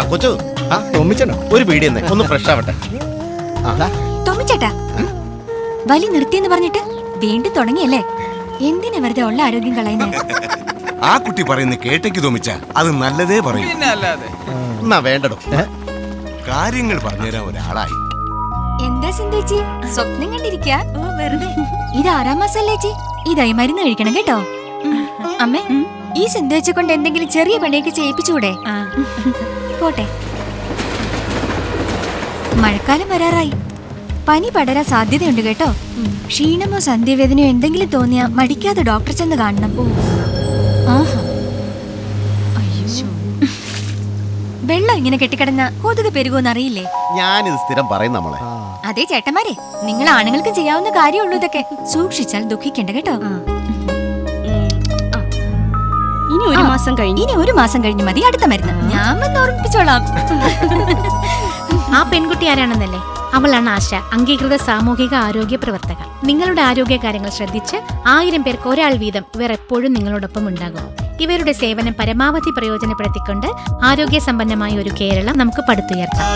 ചാക്കോച്ചു തോമിച്ചോ ഒരു പീടി തന്നെ ഒന്ന് ഫ്രഷ് ആവട്ടെ. തോമിച്ചേട്ടാ, വലി നിർത്തിയെന്ന് പറഞ്ഞിട്ട് വീണ്ടും തുടങ്ങിയല്ലേ? എന്തിനാ വെറുതെ ഉള്ള ആരോഗ്യം കളയുന്നേ? ആ കുട്ടി പറയുന്ന കേട്ടേക്ക് തോമിച്ച അത് നല്ലതേ പറയൂ. എന്നാ വേണ്ടടോ, കാര്യങ്ങൾ പറഞ്ഞുതരാൻ ഒരാളായി. എന്താ സിന്ധേച്ചി സ്വപ്നം കണ്ടിരിക്കാ? വെറുതെ. ഇത് 6-ാം മാസല്ലേ ചേച്ചി? ഇതായി മരുന്ന് കഴിക്കണം കേട്ടോ. അമ്മേ, ഈ സിന്ധേച്ചി കൊണ്ട് എന്തെങ്കിലും ചെറിയ പണിയൊക്കെ ചെയ്യിപ്പിച്ചൂടെ? പോട്ടെ. മഴക്കാലം വരാറായി. പനി പടരാൻ സാധ്യതയുണ്ട് കേട്ടോ. ക്ഷീണമോ സന്ധ്യവേദനയോ എന്തെങ്കിലും തോന്നിയാ മടിക്കാതെ ഡോക്ടറെ ചെന്ന് കാണണം. വെള്ളം ഇങ്ങനെ കെട്ടിക്കിടന്ന കൊതുക് പെരുകുമെന്ന് അറിയില്ലേ? ഞാനിത് സ്ഥിരം പറയും നമ്മളെ. അതെ ചേട്ടന്മാരെ, നിങ്ങൾ ആണുങ്ങൾക്ക് ചെയ്യാവുന്ന കാര്യമുള്ളൂ ഇതൊക്കെ. സൂക്ഷിച്ചാൽ ദുഃഖിക്കണ്ട കേട്ടോ. ഇനി ഒരു മാസം കഴിഞ്ഞ് മതി അടുത്ത മരുന്ന്. ഞാൻ വന്ന് ഓർമ്മിപ്പിച്ചോളാം. ആ പെൺകുട്ടി ആരാണെന്നല്ലേ? അവളാണ് ആശ, അംഗീകൃത സാമൂഹിക ആരോഗ്യ പ്രവർത്തക. നിങ്ങളുടെ ആരോഗ്യ കാര്യങ്ങൾ ശ്രദ്ധിച്ച് 1000 പേർക്ക് ഒരാൾ വീതം ഇവർ എപ്പോഴും നിങ്ങളോടൊപ്പം ഉണ്ടാകും. ഇവരുടെ സേവനം പരമാവധി പ്രയോജനപ്പെടുത്തിക്കൊണ്ട് ആരോഗ്യ സമ്പന്നമായ ഒരു കേരളം നമുക്ക് പടുത്തുയർത്താം.